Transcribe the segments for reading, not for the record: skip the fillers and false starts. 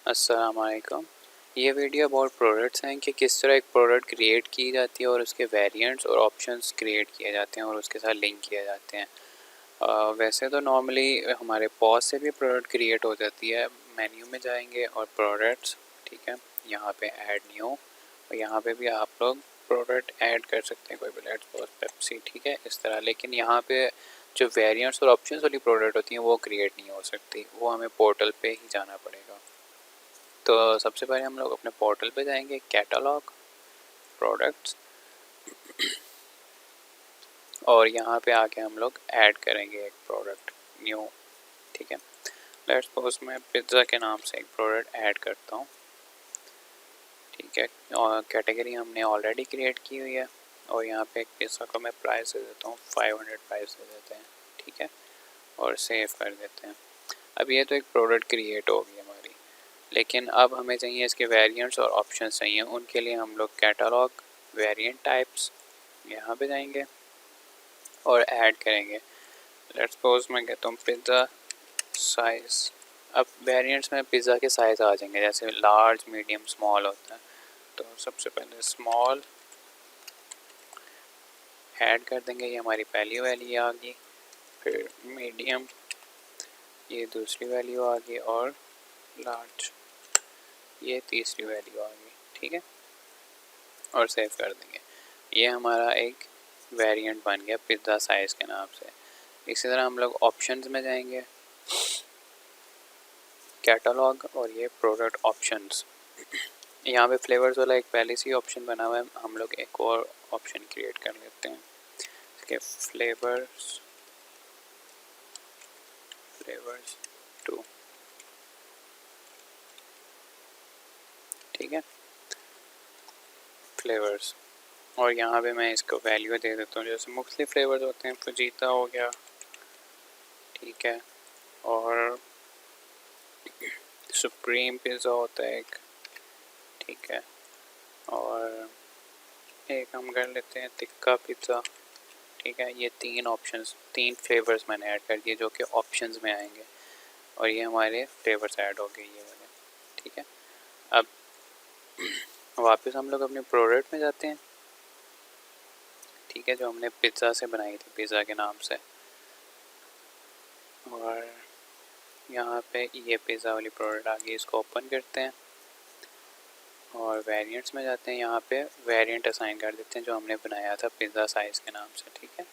अस्सलाम वालेकुम। ये वीडियो अबाउट प्रोडक्ट्स हैं कि किस तरह एक प्रोडक्ट क्रिएट की जाती है और उसके वेरिएंट्स और ऑप्शंस क्रिएट किए जाते हैं और उसके साथ लिंक किए जाते हैं। वैसे तो नॉर्मली हमारे पॉज से भी प्रोडक्ट क्रिएट हो जाती है। मेन्यू में जाएंगे और प्रोडक्ट्स, ठीक है, यहाँ पे ऐड न्यू और यहाँ पे भी आप लोग प्रोडक्ट ऐड कर सकते हैं, कोई भी लेट्स सपोज पेप्सी, ठीक है, इस तरह। लेकिन यहाँ पे जो वेरिएंट्स और ऑप्शंस वाली प्रोडक्ट होती हैं वो क्रिएट नहीं हो सकती, वो हमें पोर्टल पे ही जाना पड़ेगा। तो सबसे पहले हम लोग अपने पोर्टल पे जाएंगे, कैटलॉग, प्रोडक्ट्स, और यहाँ पे आके हम लोग ऐड करेंगे एक प्रोडक्ट न्यू, ठीक है। लेट्स सपोज मैं पिज़्ज़ा के नाम से एक प्रोडक्ट ऐड करता हूँ, ठीक है। और कैटेगरी हमने ऑलरेडी क्रिएट की हुई है और यहाँ पे एक पिज़्ज़ा को मैं प्राइस दे देता हूँ 500 प्राइस दे देते हैं, ठीक है, और सेव कर देते हैं। अब ये तो एक प्रोडक्ट क्रिएट होगी हमारी, लेकिन अब हमें चाहिए इसके वेरिएंट्स और ऑप्शंस चाहिए। उनके लिए हम लोग कैटलॉग, वेरिएंट टाइप्स, यहाँ पे जाएंगे और ऐड करेंगे। लेट्स सपोज मैं कहता हूँ पिज़्ज़ा साइज़। अब वेरिएंट्स में पिज़्ज़ा के साइज़ आ जाएंगे, जैसे लार्ज, मीडियम, स्मॉल होता है। तो सबसे पहले स्मॉल ऐड कर देंगे, ये हमारी पहली वैल्यू आ गई। फिर मीडियम, ये दूसरी वैल्यू आ गई, और लार्ज, ये तीसरी वैल्यू आ गई, ठीक है, और सेव कर देंगे। ये हमारा एक वेरिएंट बन गया पिज़्ज़ा साइज़ के नाम से। इसी तरह हम लोग ऑप्शंस में जाएंगे, कैटलॉग और ये प्रोडक्ट ऑप्शंस। यहाँ पे फ्लेवर्स वाला एक पहले से ही ऑप्शन बना हुआ है, हम लोग एक और ऑप्शन क्रिएट कर लेते हैं, इसके फ्लेवर्स 2, ठीक है, फ्लेवर्स। और यहाँ पे मैं इसको वैल्यू दे देता हूँ, जैसे मुख्तलिफ फ्लेवर्स होते हैं, फजीता हो गया, ठीक है, और सुप्रीम पिज़्ज़ा होता है एक, ठीक है, और एक हम कर लेते हैं तिक्का पिज़्ज़ा, ठीक है। ये तीन फ्लेवर्स मैंने ऐड कर दिए जो कि ऑप्शंस में आएंगे, और ये हमारे फ्लेवर्स ऐड हो गए ये वाले, ठीक है। अब वापस हम लोग अपने प्रोडक्ट में जाते हैं, ठीक है, जो हमने पिज़्ज़ा से बनाई थी, पिज़्ज़ा के नाम से, और यहाँ पे ये पिज़्ज़ा वाली प्रोडक्ट आ गई। इसको ओपन करते हैं और वेरिएंट्स में जाते हैं, यहाँ पे वेरिएंट असाइन कर देते हैं जो हमने बनाया था पिज़्ज़ा साइज़ के नाम से, ठीक है।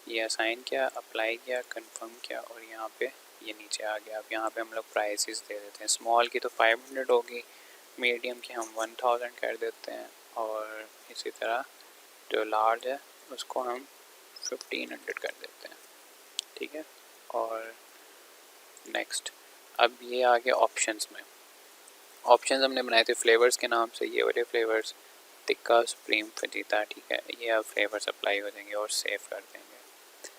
ये असाइन किया, अप्लाई किया, कंफर्म किया, और यहाँ पे ये नीचे आ गया। अब यहाँ पे हम लोग प्राइसेस दे देते हैं। स्मॉल की तो 500 होगी, मीडियम की हम 1000 कर देते हैं, और इसी तरह जो लार्ज है उसको हम 1500 कर देते हैं, ठीक है। और नेक्स्ट, अब ये आ गया ऑप्शंस में। ऑप्शंस हमने बनाए थे फ्लेवर्स के नाम से, ये वाले फ्लेवर्स तिक्का, सुप्रीम, फजीता, ठीक है। ये अब फ्लेवर्स अप्लाई हो जाएंगे और सेव कर देंगे,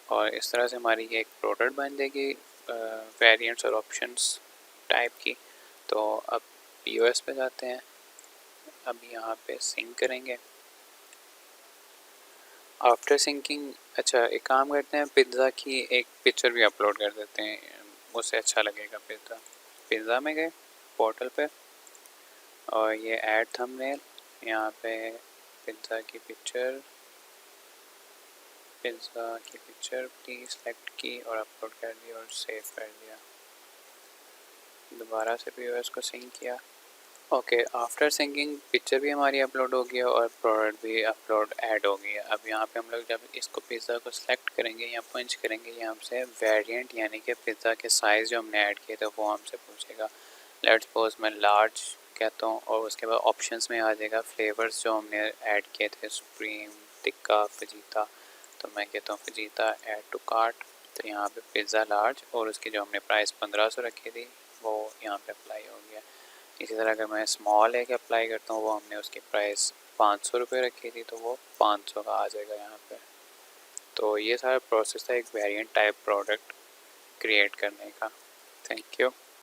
और इस तरह से हमारी ये एक प्रोडक्ट बन जाएगी वेरिएंट्स और ऑप्शंस टाइप की। तो अब पीओएस पे जाते हैं, अब यहाँ पे सिंक करेंगे। आफ्टर सिंकिंग, अच्छा एक काम करते हैं, पिज़्ज़ा की एक पिक्चर भी अपलोड कर देते हैं, उससे अच्छा लगेगा। पिज़्ज़ा में गए पोर्टल पे, और ये ऐड थंबनेल, यहाँ पे पिज़्ज़ा की पिक्चर प्लीज सेलेक्ट की और अपलोड कर दिया और सेव कर दिया। दोबारा से पीओएस को सिंक किया। ओके, आफ्टर सिंकिंग पिक्चर भी हमारी अपलोड हो गया और प्रोडक्ट भी अपलोड ऐड हो गया। अब यहाँ पे हम लोग जब इसको पिज़्ज़ा को सिलेक्ट करेंगे या पंच करेंगे, ये हमसे वेरिएंट यानी कि पिज़्ज़ा के साइज़ जो हमने ऐड किए थे वो हमसे पूछेगा। लेट्स सपोज मैं लार्ज कहता हूँ, और उसके बाद ऑप्शंस में आ जाएगा फ्लेवर्स जो हमने ऐड किए थे, सुप्रीम, टिक्का, फजीता। तो मैं कहता हूँ फजीता ऐड टू कार्ट, तो यहाँ पे पिज़्ज़ा लार्ज और उसकी जो हमने प्राइस 1500 रखी थी वो यहाँ पे अप्लाई हो गया। इसी तरह अगर मैं स्मॉल एक अप्लाई करता हूँ, वो हमने उसकी प्राइस 500 रुपये रखी थी, तो वो 500 का आ जाएगा यहाँ पे। तो ये सारा प्रोसेस था एक वेरिएंट टाइप प्रोडक्ट क्रिएट करने का। Thank you.